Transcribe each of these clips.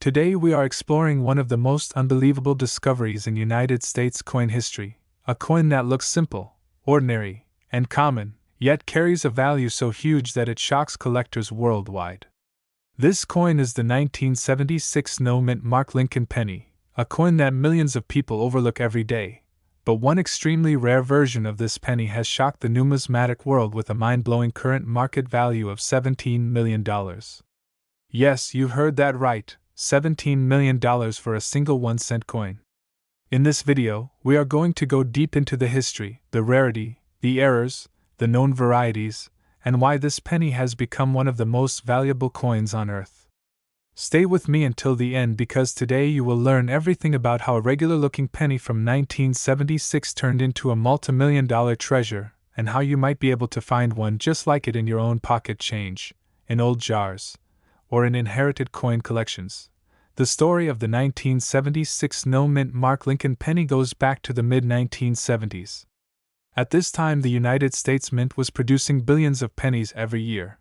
Today we are exploring one of the most unbelievable discoveries in United States coin history, a coin that looks simple, ordinary, and common, yet carries a value so huge that it shocks collectors worldwide. This coin is the 1976 no-mint Mark Lincoln penny, a coin that millions of people overlook every day. But one extremely rare version of this penny has shocked the numismatic world with a mind-blowing current market value of $17 million. Yes, you've heard that right, $17 million for a single 1-cent coin. In this video, we are going to go deep into the history, the rarity, the errors, the known varieties, and why this penny has become one of the most valuable coins on Earth. Stay with me until the end because today you will learn everything about how a regular-looking penny from 1976 turned into a multi-million-dollar treasure, and how you might be able to find one just like it in your own pocket change, in old jars, or in inherited coin collections. The story of the 1976 no-mint Mark Lincoln penny goes back to the mid-1970s. At this time, the United States Mint was producing billions of pennies every year.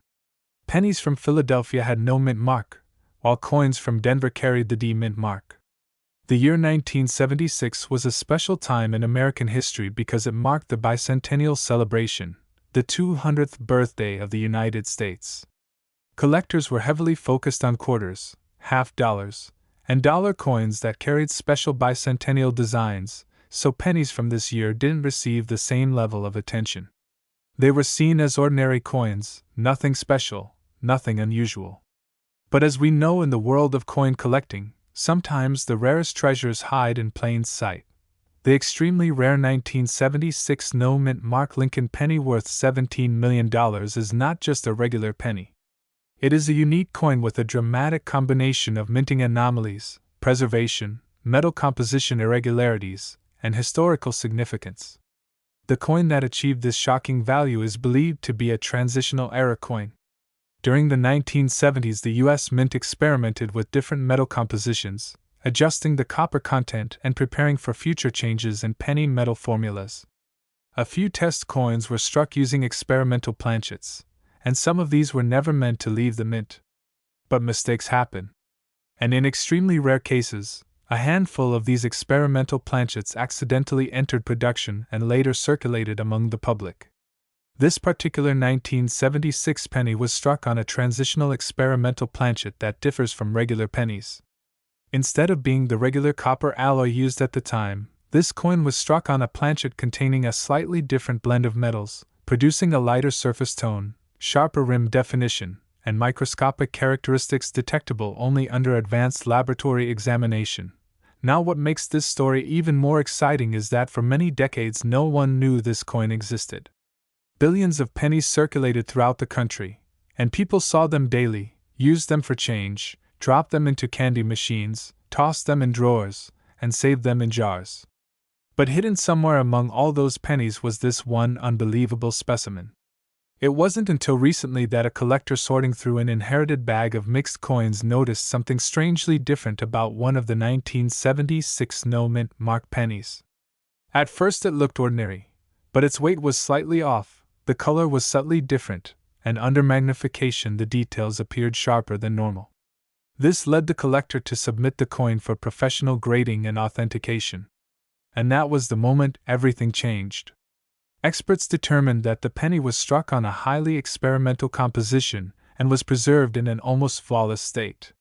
Pennies from Philadelphia had no mint mark, while coins from Denver carried the D mint mark. The year 1976 was a special time in American history because it marked the bicentennial celebration, the 200th birthday of the United States. Collectors were heavily focused on quarters, half dollars, and dollar coins that carried special bicentennial designs, so pennies from this year didn't receive the same level of attention. They were seen as ordinary coins, nothing special, nothing unusual. But as we know in the world of coin collecting, sometimes the rarest treasures hide in plain sight. The extremely rare 1976 no-mint Mark Lincoln penny worth $17 million is not just a regular penny. It is a unique coin with a dramatic combination of minting anomalies, preservation, metal composition irregularities, and historical significance. The coin that achieved this shocking value is believed to be a transitional era coin. During the 1970s, the U.S. Mint experimented with different metal compositions, adjusting the copper content and preparing for future changes in penny metal formulas. A few test coins were struck using experimental planchets, and some of these were never meant to leave the mint. But mistakes happen. And in extremely rare cases, a handful of these experimental planchets accidentally entered production and later circulated among the public. This particular 1976 penny was struck on a transitional experimental planchet that differs from regular pennies. Instead of being the regular copper alloy used at the time, this coin was struck on a planchet containing a slightly different blend of metals, producing a lighter surface tone, sharper rim definition, and microscopic characteristics detectable only under advanced laboratory examination. Now, what makes this story even more exciting is that for many decades no one knew this coin existed. Billions of pennies circulated throughout the country, and people saw them daily, used them for change, dropped them into candy machines, tossed them in drawers, and saved them in jars. But hidden somewhere among all those pennies was this one unbelievable specimen. It wasn't until recently that a collector sorting through an inherited bag of mixed coins noticed something strangely different about one of the 1976 no-mint Mark pennies. At first it looked ordinary, but its weight was slightly off, the color was subtly different, and under magnification the details appeared sharper than normal. This led the collector to submit the coin for professional grading and authentication. And that was the moment everything changed. Experts determined that the penny was struck on a highly experimental composition and was preserved in an almost flawless state.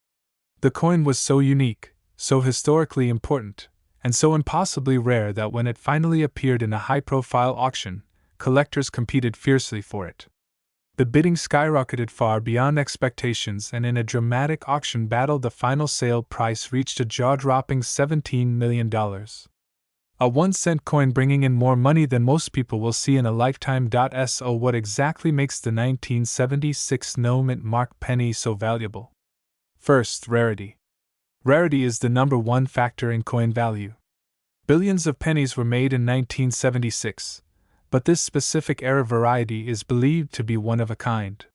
The coin was so unique, so historically important, and so impossibly rare that when it finally appeared in a high-profile auction, collectors competed fiercely for it. The bidding skyrocketed far beyond expectations, and in a dramatic auction battle the final sale price reached a jaw-dropping $17 million. A 1-cent coin bringing in more money than most people will see in a lifetime. So what exactly makes the 1976 no-mint Mark penny so valuable? First, rarity. Rarity is the number one factor in coin value. Billions of pennies were made in 1976, but this specific era variety is believed to be one of a kind.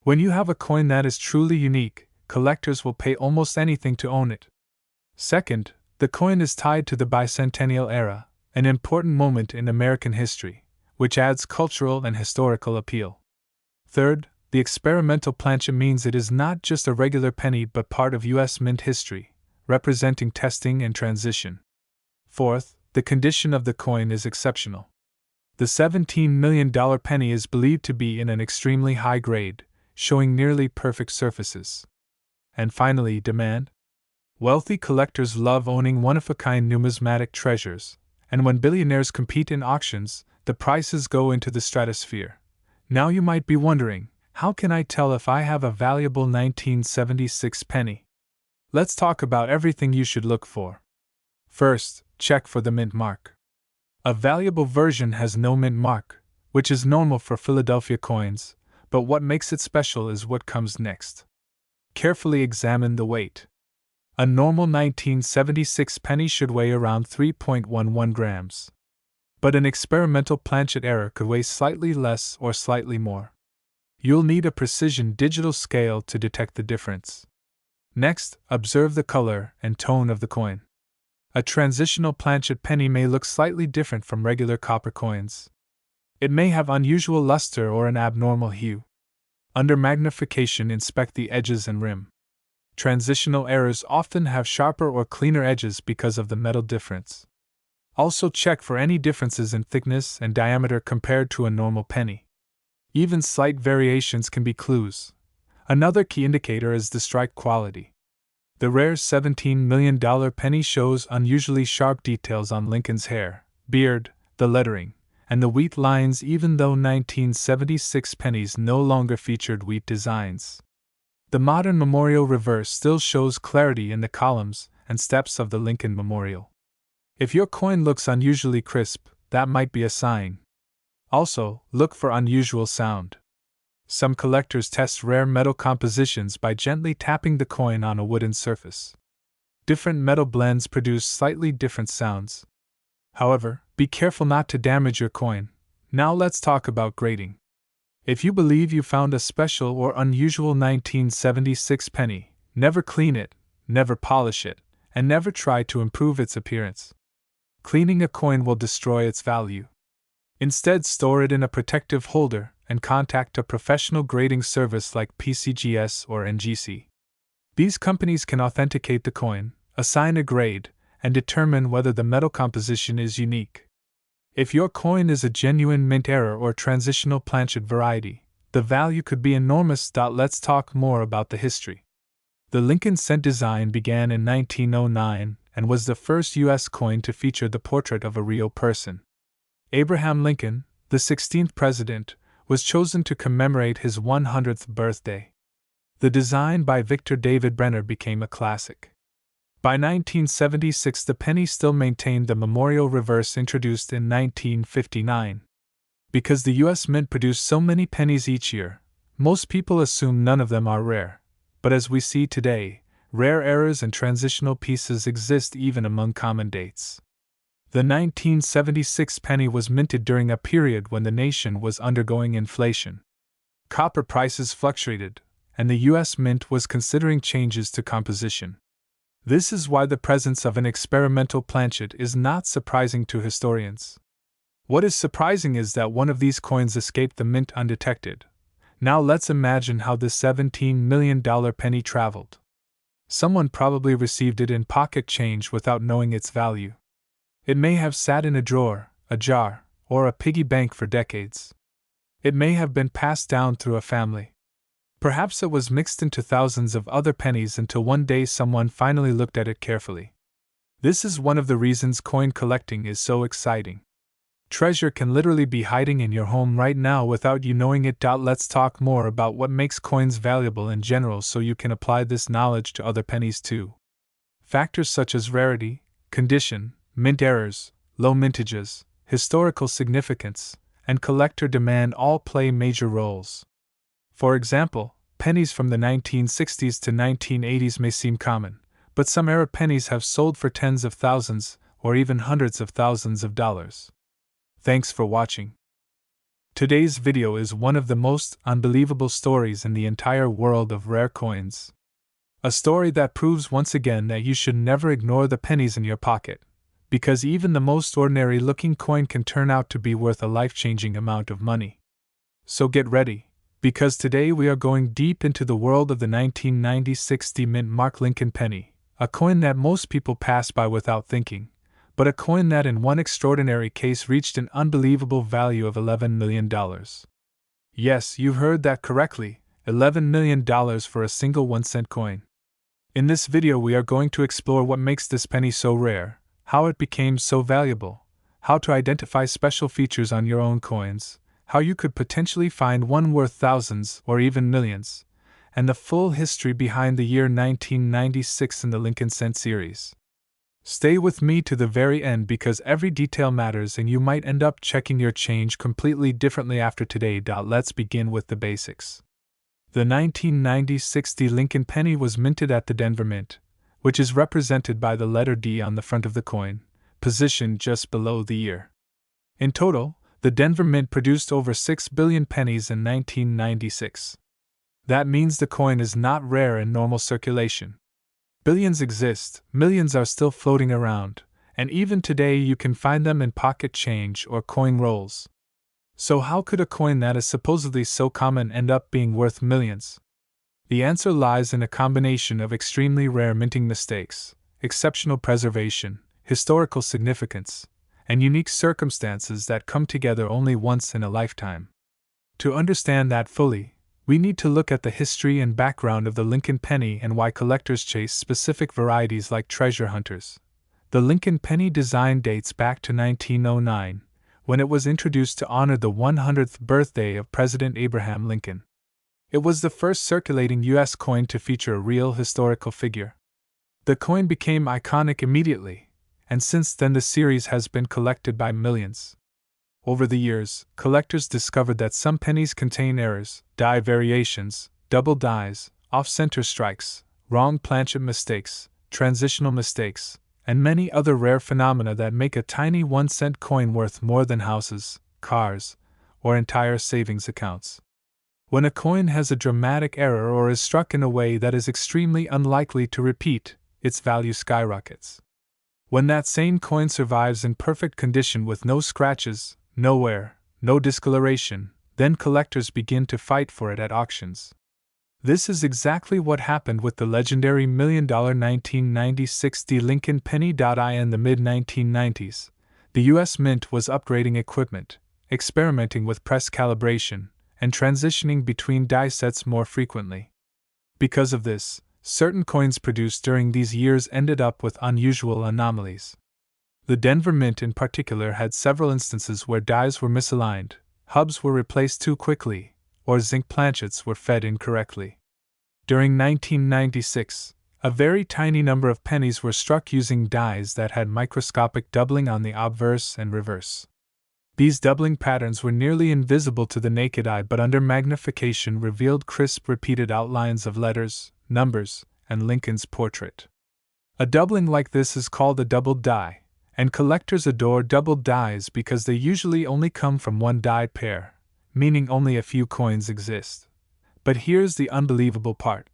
When you have a coin that is truly unique, collectors will pay almost anything to own it. Second, the coin is tied to the bicentennial era, an important moment in American history, which adds cultural and historical appeal. Third, the experimental planchet means it is not just a regular penny but part of U.S. Mint history, representing testing and transition. Fourth, the condition of the coin is exceptional. The $17 million penny is believed to be in an extremely high grade, showing nearly perfect surfaces. And finally, demand. Wealthy collectors love owning one-of-a-kind numismatic treasures, and when billionaires compete in auctions, the prices go into the stratosphere. Now you might be wondering, how can I tell if I have a valuable 1976 penny? Let's talk about everything you should look for. First, check for the mint mark. A valuable version has no mint mark, which is normal for Philadelphia coins, but what makes it special is what comes next. Carefully examine the weight. A normal 1976 penny should weigh around 3.11 grams. But an experimental planchet error could weigh slightly less or slightly more. You'll need a precision digital scale to detect the difference. Next, observe the color and tone of the coin. A transitional planchet penny may look slightly different from regular copper coins. It may have unusual luster or an abnormal hue. Under magnification, inspect the edges and rim. Transitional errors often have sharper or cleaner edges because of the metal difference. Also check for any differences in thickness and diameter compared to a normal penny. Even slight variations can be clues. Another key indicator is the strike quality. The rare $17 million penny shows unusually sharp details on Lincoln's hair, beard, the lettering, and the wheat lines, even though 1976 pennies no longer featured wheat designs. The modern memorial reverse still shows clarity in the columns and steps of the Lincoln Memorial. If your coin looks unusually crisp, that might be a sign. Also, look for unusual sound. Some collectors test rare metal compositions by gently tapping the coin on a wooden surface. Different metal blends produce slightly different sounds. However, be careful not to damage your coin. Now let's talk about grading. If you believe you found a special or unusual 1976 penny, never clean it, never polish it, and never try to improve its appearance. Cleaning a coin will destroy its value. Instead, store it in a protective holder and contact a professional grading service like PCGS or NGC. These companies can authenticate the coin, assign a grade, and determine whether the metal composition is unique. If your coin is a genuine mint error or transitional planchet variety, the value could be enormous. Let's talk more about the history. The Lincoln cent design began in 1909 and was the first U.S. coin to feature the portrait of a real person. Abraham Lincoln, the 16th president, was chosen to commemorate his 100th birthday. The design by Victor David Brenner became a classic. By 1976, the penny still maintained the memorial reverse introduced in 1959. Because the U.S. Mint produced so many pennies each year, most people assume none of them are rare. But as we see today, rare errors and transitional pieces exist even among common dates. The 1976 penny was minted during a period when the nation was undergoing inflation. Copper prices fluctuated, and the U.S. Mint was considering changes to composition. This is why the presence of an experimental planchet is not surprising to historians. What is surprising is that one of these coins escaped the mint undetected. Now let's imagine how this $17 million penny traveled. Someone probably received it in pocket change without knowing its value. It may have sat in a drawer, a jar, or a piggy bank for decades. It may have been passed down through a family. Perhaps it was mixed into thousands of other pennies until one day someone finally looked at it carefully. This is one of the reasons coin collecting is so exciting. Treasure can literally be hiding in your home right now without you knowing it. Let's talk more about what makes coins valuable in general so you can apply this knowledge to other pennies too. Factors such as rarity, condition, mint errors, low mintages, historical significance, and collector demand all play major roles. For example, pennies from the 1960s to 1980s may seem common, but some era pennies have sold for tens of thousands or even hundreds of thousands of dollars. Thanks for watching. Today's video is one of the most unbelievable stories in the entire world of rare coins. A story that proves once again that you should never ignore the pennies in your pocket, because even the most ordinary-looking coin can turn out to be worth a life-changing amount of money. So get ready, Because today we are going deep into the world of the 1990-60 mint mark Lincoln penny, a coin that most people pass by without thinking, but a coin that in one extraordinary case reached an unbelievable value of $11 million. Yes, you've heard that correctly, $11 million for a single 1-cent coin. In this video we are going to explore what makes this penny so rare, how it became so valuable, how to identify special features on your own coins, how you could potentially find one worth thousands or even millions, and the full history behind the year 1996 in the Lincoln Cent series. Stay with me to the very end because every detail matters and you might end up checking your change completely differently after today. Let's begin with the basics. The 1990-60 Lincoln penny was minted at the Denver Mint, which is represented by the letter D on the front of the coin, positioned just below the year. In total, the Denver Mint produced over 6 billion pennies in 1996. That means the coin is not rare in normal circulation. Billions exist, millions are still floating around, and even today you can find them in pocket change or coin rolls. So how could a coin that is supposedly so common end up being worth millions? The answer lies in a combination of extremely rare minting mistakes, exceptional preservation, historical significance, and unique circumstances that come together only once in a lifetime. To understand that fully, we need to look at the history and background of the Lincoln penny and why collectors chase specific varieties like treasure hunters. The Lincoln penny design dates back to 1909, when it was introduced to honor the 100th birthday of President Abraham Lincoln. It was the first circulating U.S. coin to feature a real historical figure. The coin became iconic immediately, and since then the series has been collected by millions. Over the years, collectors discovered that some pennies contain errors, die variations, double dies, off-center strikes, wrong planchet mistakes, transitional mistakes, and many other rare phenomena that make a tiny 1-cent coin worth more than houses, cars, or entire savings accounts. When a coin has a dramatic error or is struck in a way that is extremely unlikely to repeat, its value skyrockets. When that same coin survives in perfect condition with no scratches, no wear, no discoloration, then collectors begin to fight for it at auctions. This is exactly what happened with the legendary $1 million 1990-60 Lincoln penny. In the mid-1990s, the U.S. Mint was upgrading equipment, experimenting with press calibration, and transitioning between die sets more frequently. Because of this, certain coins produced during these years ended up with unusual anomalies. The Denver Mint in particular had several instances where dies were misaligned, hubs were replaced too quickly, or zinc planchets were fed incorrectly. During 1996, a very tiny number of pennies were struck using dies that had microscopic doubling on the obverse and reverse. These doubling patterns were nearly invisible to the naked eye but under magnification revealed crisp repeated outlines of letters, numbers, and Lincoln's portrait. A doubling like this is called a doubled die, and collectors adore doubled dies because they usually only come from one die pair, meaning only a few coins exist. But here's the unbelievable part.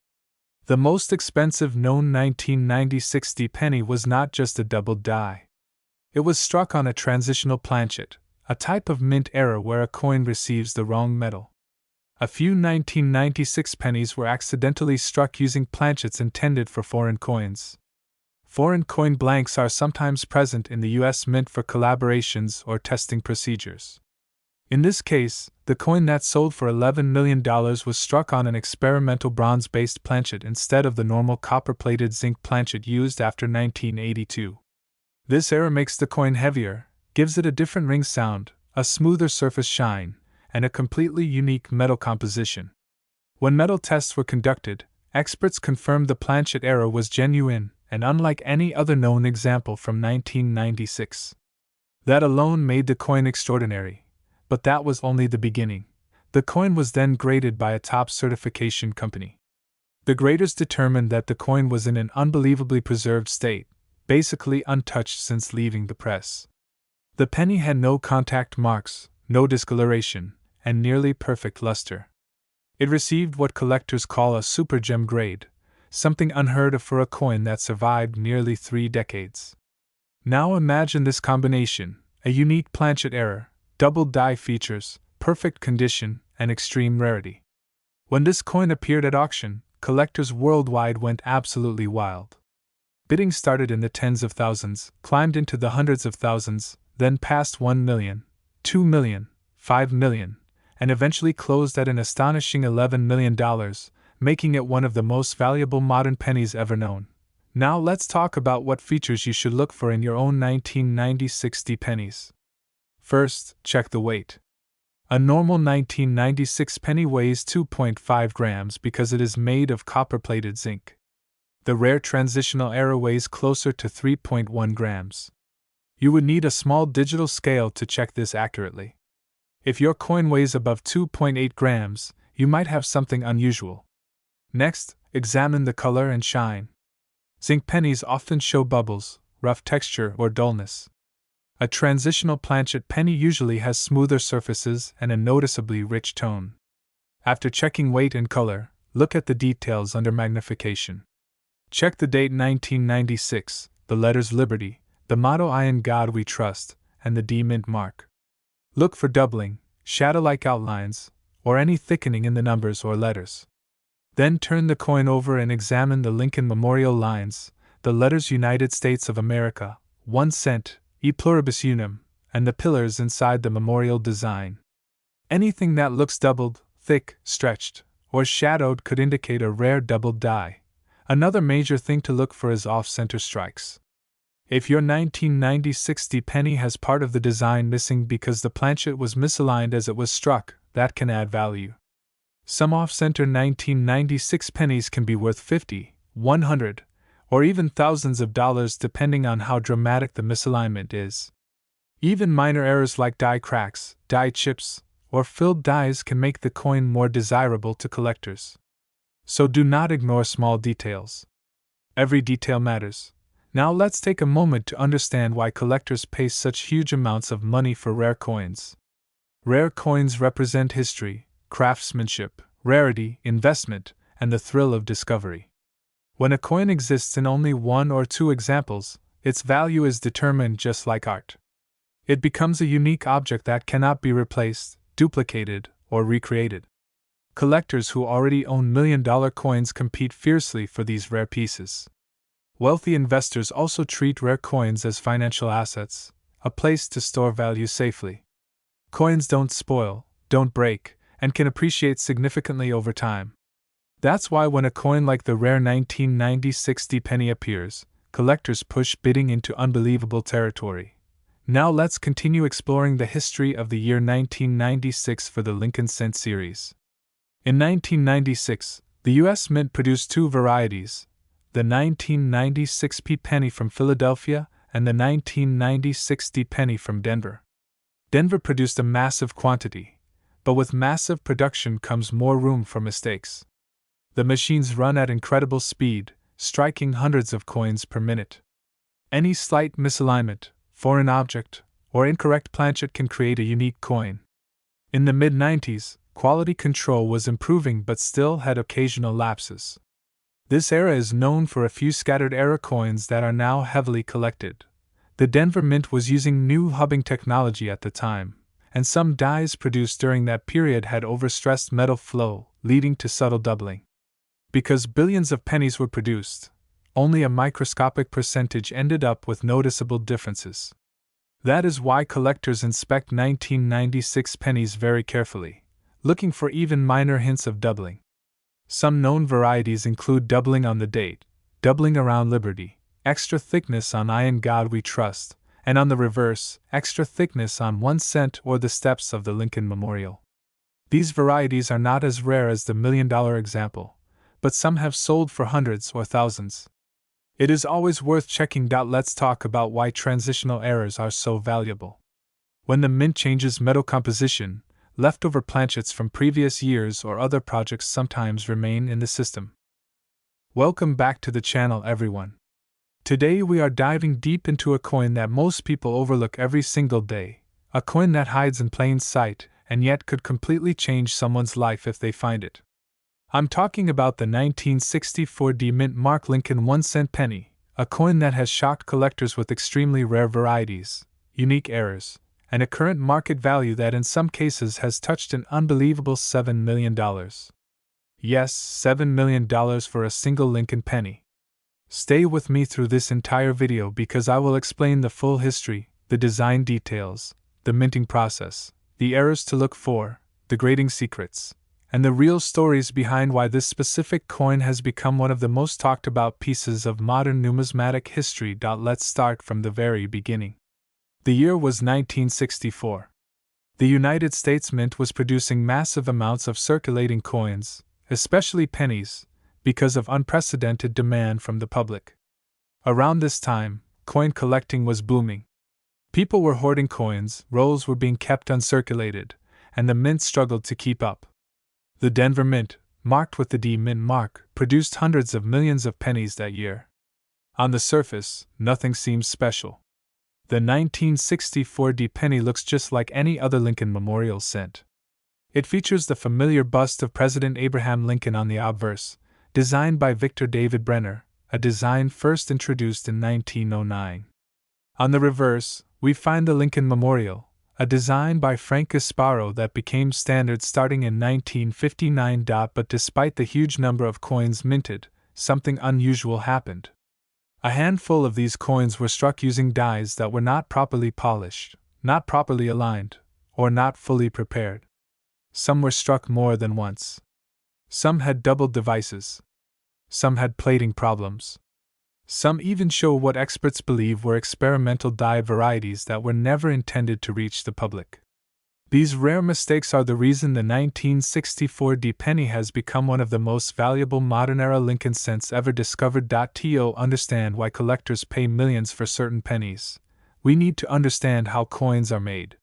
The most expensive known 1990-60 penny was not just a doubled die. It was struck on a transitional planchet, a type of mint error where a coin receives the wrong metal. A few 1996 pennies were accidentally struck using planchets intended for foreign coins. Foreign coin blanks are sometimes present in the U.S. Mint for collaborations or testing procedures. In this case, the coin that sold for $11 million was struck on an experimental bronze-based planchet instead of the normal copper-plated zinc planchet used after 1982. This error makes the coin heavier, gives it a different ring sound, a smoother surface shine, and a completely unique metal composition. When metal tests were conducted, experts confirmed the planchet error was genuine and unlike any other known example from 1996. That alone made the coin extraordinary, but that was only the beginning. The coin was then graded by a top certification company. The graders determined that the coin was in an unbelievably preserved state, basically untouched since leaving the press. The penny had no contact marks, no discoloration, and nearly perfect luster. It received what collectors call a super gem grade, something unheard of for a coin that survived nearly 3 decades. Now imagine this combination: a unique planchet error, double die features, perfect condition, and extreme rarity. When this coin appeared at auction, collectors worldwide went absolutely wild. Bidding started in the tens of thousands, climbed into the hundreds of thousands, then passed 1 million, 2 million, 5 million, and eventually closed at an astonishing $11 million, making it one of the most valuable modern pennies ever known. Now let's talk about what features you should look for in your own 1996 pennies. First, check the weight. A normal 1996 penny weighs 2.5 grams because it is made of copper-plated zinc. The rare transitional era weighs closer to 3.1 grams. You would need a small digital scale to check this accurately. If your coin weighs above 2.8 grams, you might have something unusual. Next, examine the color and shine. Zinc pennies often show bubbles, rough texture, or dullness. A transitional planchet penny usually has smoother surfaces and a noticeably rich tone. After checking weight and color, look at the details under magnification. Check the date 1996, the letters Liberty, the motto I in God We Trust, and the D mint mark. Look for doubling, shadow-like outlines, or any thickening in the numbers or letters. Then turn the coin over and examine the Lincoln Memorial lines, the letters United States of America, 1 cent, E pluribus unum, and the pillars inside the memorial design. Anything that looks doubled, thick, stretched, or shadowed could indicate a rare doubled die. Another major thing to look for is off-center strikes. If your 1996 penny has part of the design missing because the planchet was misaligned as it was struck, that can add value. Some off-center 1996 pennies can be worth $50, $100, or even thousands of dollars depending on how dramatic the misalignment is. Even minor errors like die cracks, die chips, or filled dies can make the coin more desirable to collectors. So do not ignore small details. Every detail matters. Now let's take a moment to understand why collectors pay such huge amounts of money for rare coins. Rare coins represent history, craftsmanship, rarity, investment, and the thrill of discovery. When a coin exists in only one or two examples, its value is determined just like art. It becomes a unique object that cannot be replaced, duplicated, or recreated. Collectors who already own million-dollar coins compete fiercely for these rare pieces. Wealthy investors also treat rare coins as financial assets, a place to store value safely. Coins don't spoil, don't break, and can appreciate significantly over time. That's why when a coin like the rare 1996 penny appears, collectors push bidding into unbelievable territory. Now let's continue exploring the history of the year 1996 for the Lincoln Cent series. In 1996, the U.S. Mint produced two varieties, the 1996 penny from Philadelphia and the 1996 penny from Denver. Denver produced a massive quantity, but with massive production comes more room for mistakes. The machines run at incredible speed, striking hundreds of coins per minute. Any slight misalignment, foreign object, or incorrect planchet can create a unique coin. In the mid-90s, quality control was improving but still had occasional lapses. This era is known for a few scattered error coins that are now heavily collected. The Denver Mint was using new hubbing technology at the time, and some dies produced during that period had overstressed metal flow, leading to subtle doubling. Because billions of pennies were produced, only a microscopic percentage ended up with noticeable differences. That is why collectors inspect 1996 pennies very carefully, looking for even minor hints of doubling. Some known varieties include doubling on the date, doubling around Liberty, extra thickness on I in God We Trust, and on the reverse, extra thickness on 1 cent or the steps of the Lincoln Memorial. These varieties are not as rare as the million-dollar example, but some have sold for hundreds or thousands. It is always worth checking. Let's talk about why transitional errors are so valuable. When the mint changes metal composition, leftover planchets from previous years or other projects sometimes remain in the system. Welcome back to the channel, everyone. Today we are diving deep into a coin that most people overlook every single day, a coin that hides in plain sight and yet could completely change someone's life if they find it. I'm talking about the 1964 D Mint Mark Lincoln 1 cent penny, a coin that has shocked collectors with extremely rare varieties, unique errors, and a current market value that in some cases has touched an unbelievable $7 million. Yes, $7 million for a single Lincoln penny. Stay with me through this entire video because I will explain the full history, the design details, the minting process, the errors to look for, the grading secrets, and the real stories behind why this specific coin has become one of the most talked about pieces of modern numismatic history. Let's start from the very beginning. The year was 1964. The United States Mint was producing massive amounts of circulating coins, especially pennies, because of unprecedented demand from the public. Around this time, coin collecting was booming. People were hoarding coins, rolls were being kept uncirculated, and the mint struggled to keep up. The Denver Mint, marked with the D Mint mark, produced hundreds of millions of pennies that year. On the surface, nothing seems special. The 1964 D penny looks just like any other Lincoln memorial cent. It features the familiar bust of President Abraham Lincoln on the obverse, designed by Victor David Brenner, a design first introduced in 1909. On the reverse, we find the Lincoln Memorial, a design by Frank Gasparo that became standard starting in 1959. But despite the huge number of coins minted, something unusual happened. A handful of these coins were struck using dies that were not properly polished, not properly aligned, or not fully prepared. Some were struck more than once. Some had doubled devices. Some had plating problems. Some even show what experts believe were experimental die varieties that were never intended to reach the public. These rare mistakes are the reason the 1964 D penny has become one of the most valuable modern-era Lincoln cents ever discovered. To understand why collectors pay millions for certain pennies, we need to understand how coins are made.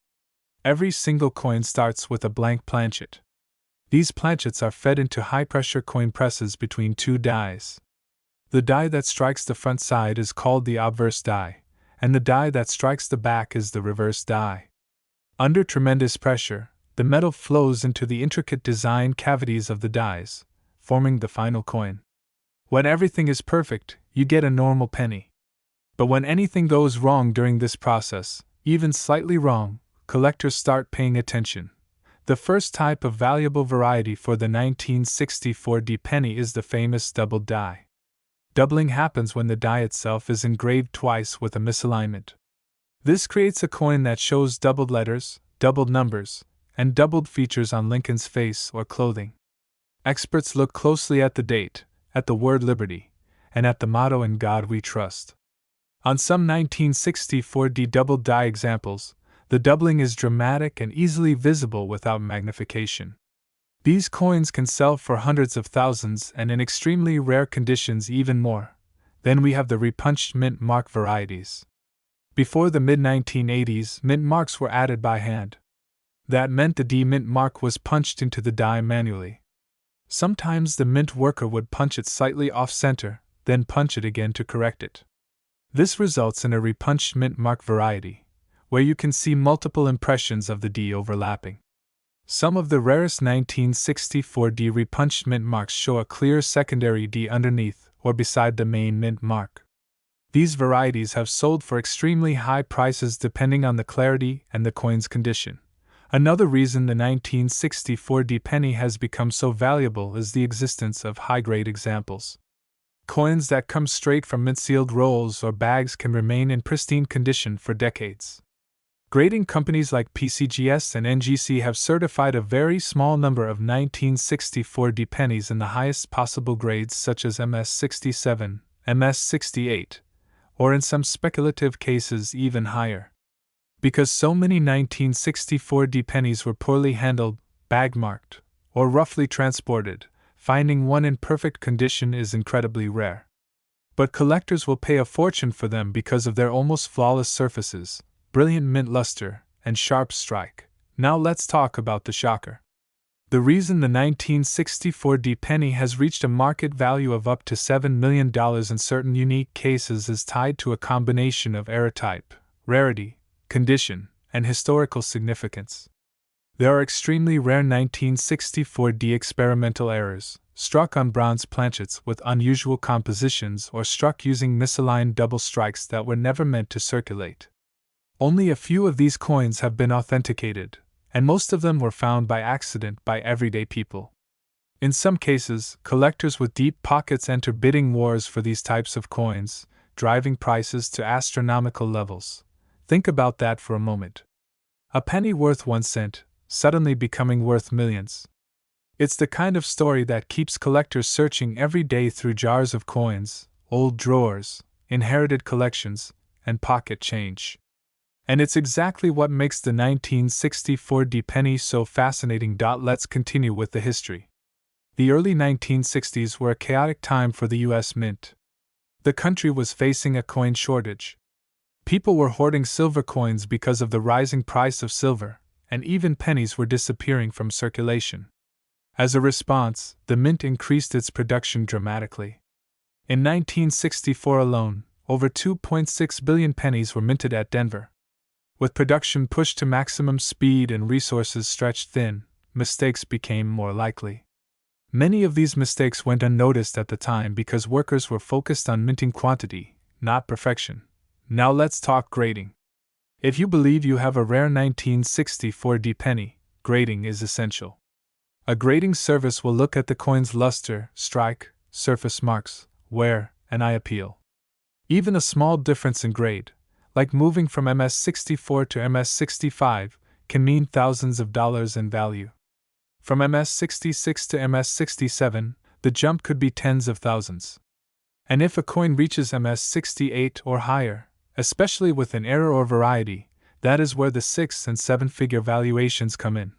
Every single coin starts with a blank planchet. These planchets are fed into high-pressure coin presses between two dies. The die that strikes the front side is called the obverse die, and the die that strikes the back is the reverse die. Under tremendous pressure, the metal flows into the intricate design cavities of the dies, forming the final coin. When everything is perfect, you get a normal penny. But when anything goes wrong during this process, even slightly wrong, collectors start paying attention. The first type of valuable variety for the 1964 D penny is the famous doubled die. Doubling happens when the die itself is engraved twice with a misalignment. This creates a coin that shows doubled letters, doubled numbers, and doubled features on Lincoln's face or clothing. Experts look closely at the date, at the word liberty, and at the motto "In God We Trust." On some 1964 D doubled die examples, the doubling is dramatic and easily visible without magnification. These coins can sell for hundreds of thousands and in extremely rare conditions even more. Then we have the repunched mint mark varieties. Before the mid-1980s, mint marks were added by hand. That meant the D mint mark was punched into the die manually. Sometimes the mint worker would punch it slightly off-center, then punch it again to correct it. This results in a repunched mint mark variety, where you can see multiple impressions of the D overlapping. Some of the rarest 1964 D repunched mint marks show a clear secondary D underneath or beside the main mint mark. These varieties have sold for extremely high prices depending on the clarity and the coin's condition. Another reason the 1964 D penny has become so valuable is the existence of high-grade examples. Coins that come straight from mint-sealed rolls or bags can remain in pristine condition for decades. Grading companies like PCGS and NGC have certified a very small number of 1964 D pennies in the highest possible grades such as MS67, MS68, or in some speculative cases even higher. Because so many 1964 D pennies were poorly handled, bag-marked, or roughly transported, finding one in perfect condition is incredibly rare. But collectors will pay a fortune for them because of their almost flawless surfaces, brilliant mint luster, and sharp strike. Now let's talk about the shocker. The reason the 1964 D penny has reached a market value of up to $7 million in certain unique cases is tied to a combination of error type, rarity, condition, and historical significance. There are extremely rare 1964 D experimental errors, struck on bronze planchets with unusual compositions or struck using misaligned double strikes that were never meant to circulate. Only a few of these coins have been authenticated, and most of them were found by accident by everyday people. In some cases, collectors with deep pockets enter bidding wars for these types of coins, driving prices to astronomical levels. Think about that for a moment. A penny worth 1 cent, suddenly becoming worth millions. It's the kind of story that keeps collectors searching every day through jars of coins, old drawers, inherited collections, and pocket change. And it's exactly what makes the 1964 penny so fascinating. Let's continue with the history. The early 1960s were a chaotic time for the US Mint. The country was facing a coin shortage. People were hoarding silver coins because of the rising price of silver, and even pennies were disappearing from circulation. As a response, the mint increased its production dramatically. In 1964 alone, over 2.6 billion pennies were minted at Denver. With production pushed to maximum speed and resources stretched thin, mistakes became more likely. Many of these mistakes went unnoticed at the time because workers were focused on minting quantity, not perfection. Now let's talk grading. If you believe you have a rare 1964 penny, grading is essential. A grading service will look at the coin's luster, strike, surface marks, wear, and eye appeal. Even a small difference in grade, like moving from MS-64 to MS-65, can mean thousands of dollars in value. From MS-66 to MS-67, the jump could be tens of thousands. And if a coin reaches MS-68 or higher, especially with an error or variety, that is where the 6- and 7-figure valuations come in.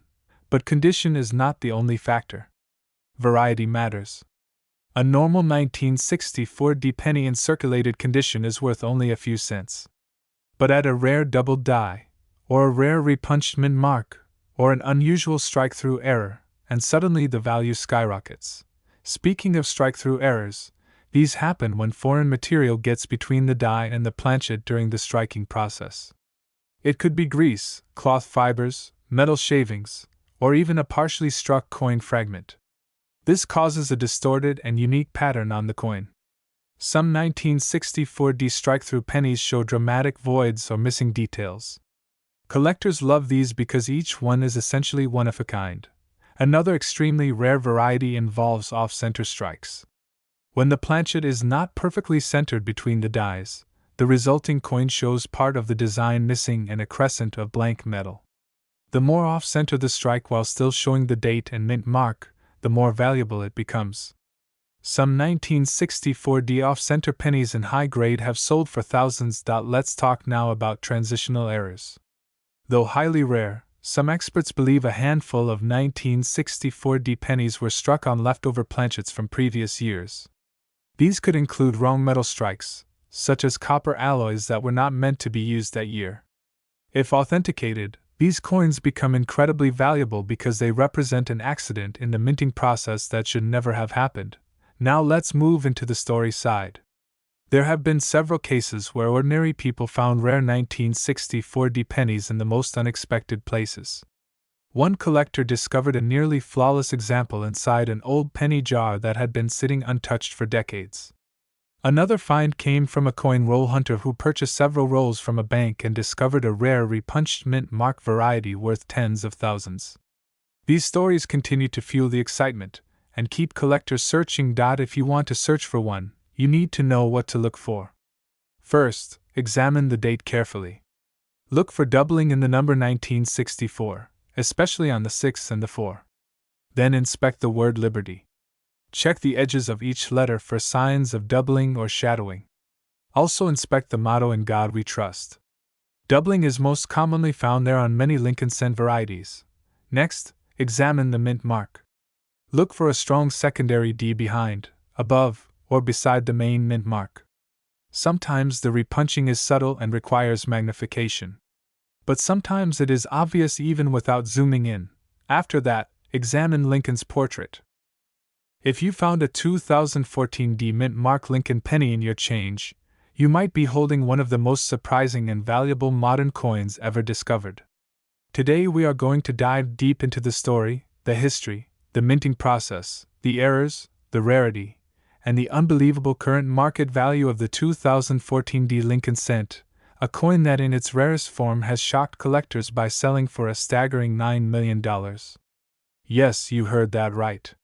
But condition is not the only factor. Variety matters. A normal 1964 penny in circulated condition is worth only a few cents. But at a rare double die, or a rare repunched mint mark, or an unusual strike-through error, and suddenly the value skyrockets. Speaking of strike-through errors, these happen when foreign material gets between the die and the planchet during the striking process. It could be grease, cloth fibers, metal shavings, or even a partially struck coin fragment. This causes a distorted and unique pattern on the coin. Some 1964 strike-through pennies show dramatic voids or missing details. Collectors love these because each one is essentially one of a kind. Another extremely rare variety involves off-center strikes. When the planchet is not perfectly centered between the dies, the resulting coin shows part of the design missing and a crescent of blank metal. The more off-center the strike while still showing the date and mint mark, the more valuable it becomes. Some 1964 off-center pennies in high grade have sold for thousands. Let's talk now about transitional errors. Though highly rare, some experts believe a handful of 1964 pennies were struck on leftover planchets from previous years. These could include wrong metal strikes, such as copper alloys that were not meant to be used that year. If authenticated, these coins become incredibly valuable because they represent an accident in the minting process that should never have happened. Now let's move into the story side. There have been several cases where ordinary people found rare 1964 pennies in the most unexpected places. One collector discovered a nearly flawless example inside an old penny jar that had been sitting untouched for decades. Another find came from a coin roll hunter who purchased several rolls from a bank and discovered a rare repunched mint mark variety worth tens of thousands. These stories continue to fuel the excitement and keep collectors searching. If you want to search for one, you need to know what to look for. First, examine the date carefully. Look for doubling in the number 1964, especially on the 6 and the 4. Then inspect the word Liberty. Check the edges of each letter for signs of doubling or shadowing. Also inspect the motto "In God We Trust." Doubling is most commonly found there on many Lincoln cent varieties. Next, examine the mint mark. Look for a strong secondary D behind, above, or beside the main mint mark. Sometimes the repunching is subtle and requires magnification. But sometimes it is obvious even without zooming in. After that, examine Lincoln's portrait. If you found a 2014 mint mark Lincoln penny in your change, you might be holding one of the most surprising and valuable modern coins ever discovered. Today we are going to dive deep into the story, the history, the minting process, the errors, the rarity, and the unbelievable current market value of the 2014 Lincoln cent, a coin that in its rarest form has shocked collectors by selling for a staggering $9 million. Yes, you heard that right.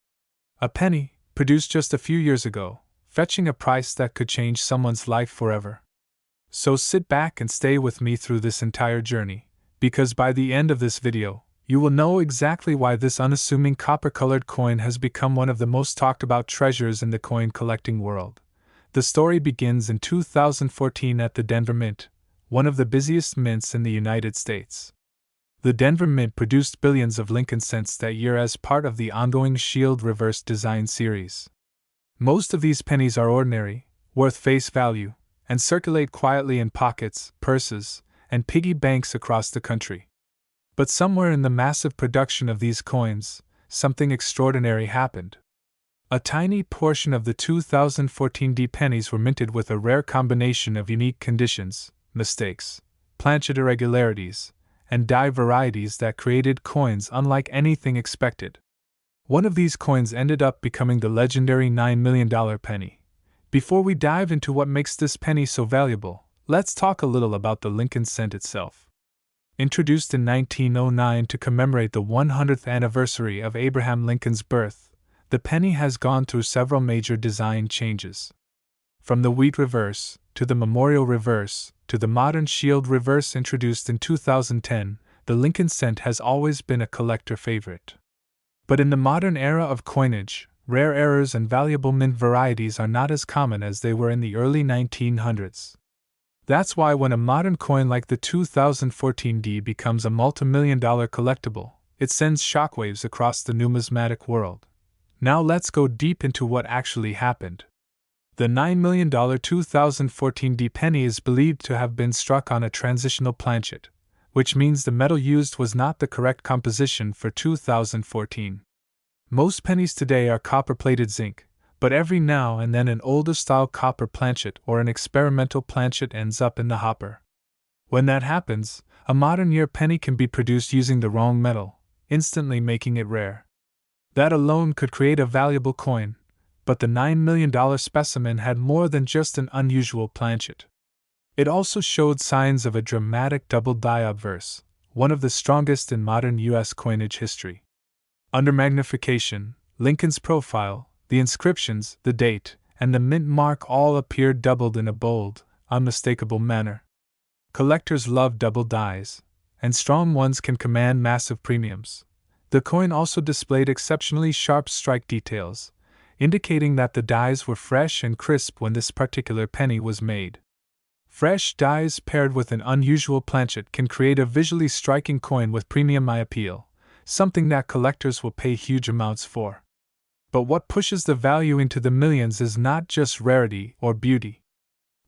A penny, produced just a few years ago, fetching a price that could change someone's life forever. So sit back and stay with me through this entire journey, because by the end of this video, you will know exactly why this unassuming copper-colored coin has become one of the most talked about treasures in the coin collecting world. The story begins in 2014 at the Denver Mint, one of the busiest mints in the United States. The Denver Mint produced billions of Lincoln cents that year as part of the ongoing Shield Reverse Design series. Most of these pennies are ordinary, worth face value, and circulate quietly in pockets, purses, and piggy banks across the country. But somewhere in the massive production of these coins, something extraordinary happened. A tiny portion of the 2014 D pennies were minted with a rare combination of unique conditions, mistakes, planchet irregularities, and die varieties that created coins unlike anything expected. One of these coins ended up becoming the legendary $9 million penny. Before we dive into what makes this penny so valuable, let's talk a little about the Lincoln cent itself. Introduced in 1909 to commemorate the 100th anniversary of Abraham Lincoln's birth, the penny has gone through several major design changes. From the wheat reverse, to the memorial reverse, to the modern shield reverse introduced in 2010, the Lincoln cent has always been a collector favorite. But in the modern era of coinage, rare errors and valuable mint varieties are not as common as they were in the early 1900s. That's why when a modern coin like the 2014 D becomes a multi-million-dollar collectible, it sends shockwaves across the numismatic world. Now let's go deep into what actually happened. The $9 million 2014 D penny is believed to have been struck on a transitional planchet, which means the metal used was not the correct composition for 2014. Most pennies today are copper-plated zinc, but every now and then an older-style copper planchet or an experimental planchet ends up in the hopper. When that happens, a modern-year penny can be produced using the wrong metal, instantly making it rare. That alone could create a valuable coin, but the $9 million specimen had more than just an unusual planchet. It also showed signs of a dramatic double die obverse, one of the strongest in modern U.S. coinage history. Under magnification, Lincoln's profile, the inscriptions, the date, and the mint mark all appeared doubled in a bold, unmistakable manner. Collectors love double dies, and strong ones can command massive premiums. The coin also displayed exceptionally sharp strike details, indicating that the dies were fresh and crisp when this particular penny was made. Fresh dies paired with an unusual planchet can create a visually striking coin with premium eye appeal, something that collectors will pay huge amounts for. But what pushes the value into the millions is not just rarity or beauty.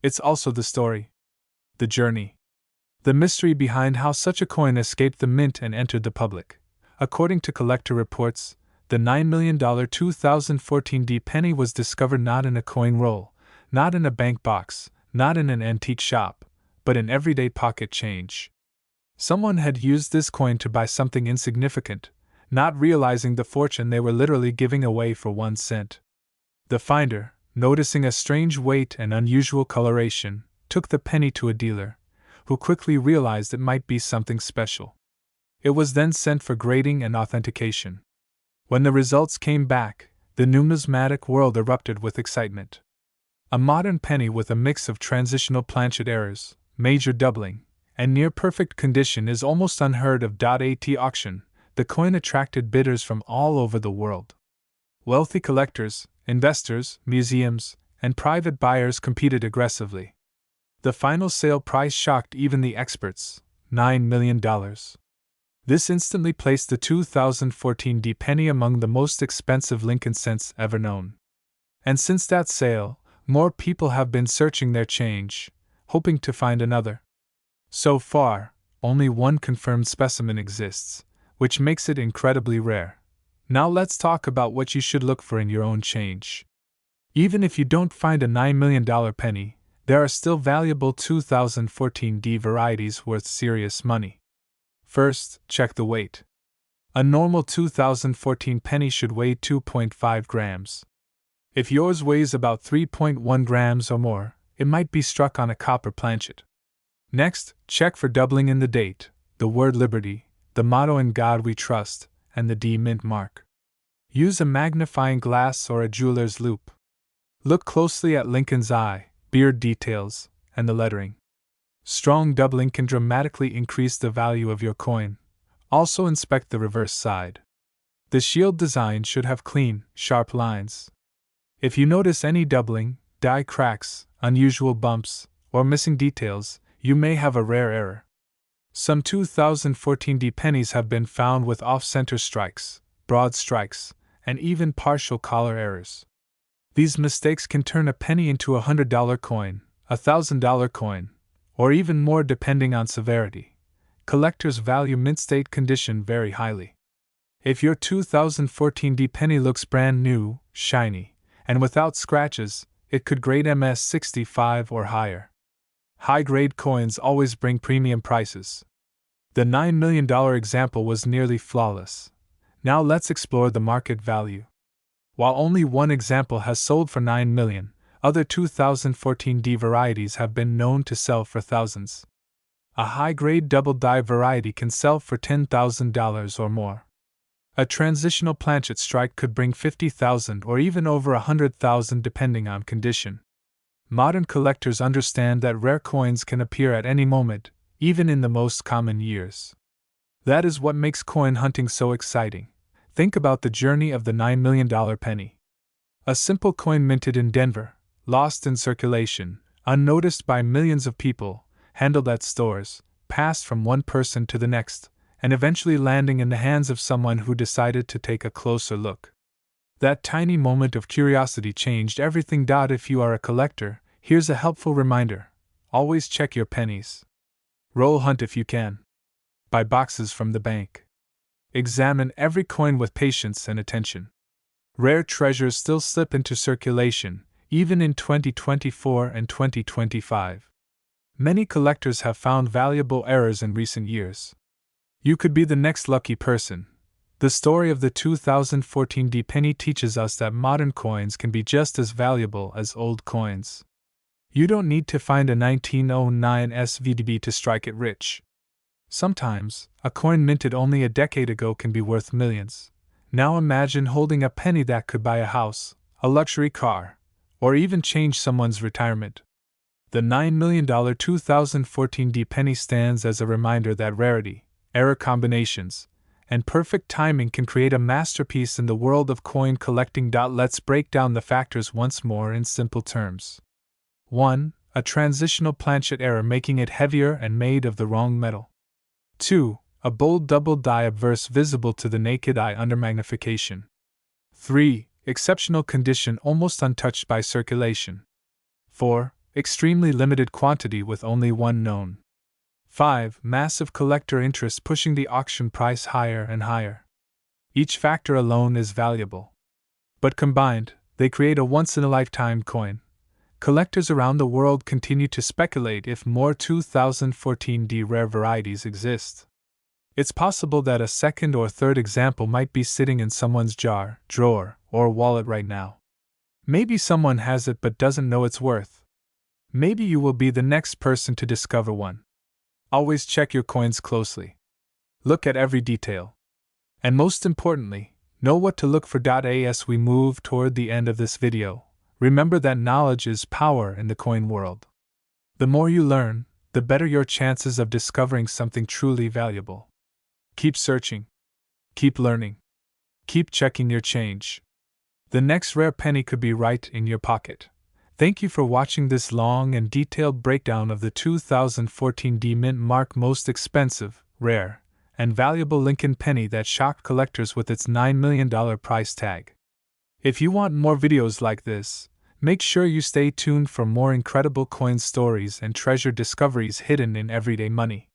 It's also the story. The journey. The mystery behind how such a coin escaped the mint and entered the public. According to collector reports, the $9 million 2014 D penny was discovered not in a coin roll, not in a bank box, not in an antique shop, but in everyday pocket change. Someone had used this coin to buy something insignificant, not realizing the fortune they were literally giving away for 1 cent. The finder, noticing a strange weight and unusual coloration, took the penny to a dealer, who quickly realized it might be something special. It was then sent for grading and authentication. When the results came back, the numismatic world erupted with excitement. A modern penny with a mix of transitional planchet errors, major doubling, and near-perfect condition is almost unheard of. At auction, the coin attracted bidders from all over the world. Wealthy collectors, investors, museums, and private buyers competed aggressively. The final sale price shocked even the experts, $9 million. This instantly placed the 2014 D penny among the most expensive Lincoln cents ever known. And since that sale, more people have been searching their change, hoping to find another. So far, only one confirmed specimen exists, which makes it incredibly rare. Now let's talk about what you should look for in your own change. Even if you don't find a $9 million penny, there are still valuable 2014 D varieties worth serious money. First, check the weight. A normal 2014 penny should weigh 2.5 grams. If yours weighs about 3.1 grams or more, it might be struck on a copper planchet. Next, check for doubling in the date, the word Liberty, the motto In God We Trust, and the D mint mark. Use a magnifying glass or a jeweler's loupe. Look closely at Lincoln's eye, beard details, and the lettering. Strong doubling can dramatically increase the value of your coin. Also inspect the reverse side. The shield design should have clean, sharp lines. If you notice any doubling, die cracks, unusual bumps, or missing details, you may have a rare error. Some 2014 pennies have been found with off-center strikes, broad strikes, and even partial collar errors. These mistakes can turn a penny into a $100 coin, a $1,000 coin, or even more depending on severity. Collectors value mint state condition very highly. If your 2014 penny looks brand new, shiny, and without scratches, it could grade MS 65 or higher. High-grade coins always bring premium prices. The $9 million example was nearly flawless. Now let's explore the market value. While only one example has sold for $9 million, other 2014 varieties have been known to sell for thousands. A high-grade double-die variety can sell for $10,000 or more. A transitional planchet strike could bring $50,000 or even over $100,000 depending on condition. Modern collectors understand that rare coins can appear at any moment, even in the most common years. That is what makes coin hunting so exciting. Think about the journey of the $9 million penny. A simple coin minted in Denver, lost in circulation, unnoticed by millions of people, handled at stores, passed from one person to the next, and eventually landing in the hands of someone who decided to take a closer look. That tiny moment of curiosity changed everything. If you are a collector, here's a helpful reminder: always check your pennies. Roll hunt if you can. Buy boxes from the bank. Examine every coin with patience and attention. Rare treasures still slip into circulation, even in 2024 and 2025. Many collectors have found valuable errors in recent years. You could be the next lucky person. The story of the 2014 penny teaches us that modern coins can be just as valuable as old coins. You don't need to find a 1909 SVDB to strike it rich. Sometimes, a coin minted only a decade ago can be worth millions. Now imagine holding a penny that could buy a house, a luxury car, or even change someone's retirement. The $9 million 2014 penny stands as a reminder that rarity, error combinations, and perfect timing can create a masterpiece in the world of coin collecting. Let's break down the factors once more in simple terms. 1. A transitional planchet error making it heavier and made of the wrong metal. 2. A bold double die obverse visible to the naked eye under magnification. 3. Exceptional condition almost untouched by circulation. 4. Extremely limited quantity with only one known. 5. Massive collector interest pushing the auction price higher and higher. Each factor alone is valuable, but combined, they create a once-in-a-lifetime coin. Collectors around the world continue to speculate if more 2014 rare varieties exist. It's possible that a second or third example might be sitting in someone's jar, drawer, or wallet right now. Maybe someone has it but doesn't know its worth. Maybe you will be the next person to discover one. Always check your coins closely. Look at every detail. And most importantly, know what to look for. As we move toward the end of this video, remember that knowledge is power in the coin world. The more you learn, the better your chances of discovering something truly valuable. Keep searching. Keep learning. Keep checking your change. The next rare penny could be right in your pocket. Thank you for watching this long and detailed breakdown of the 2014 Mint Mark most expensive, rare, and valuable Lincoln penny that shocked collectors with its $9 million price tag. If you want more videos like this, make sure you stay tuned for more incredible coin stories and treasure discoveries hidden in everyday money.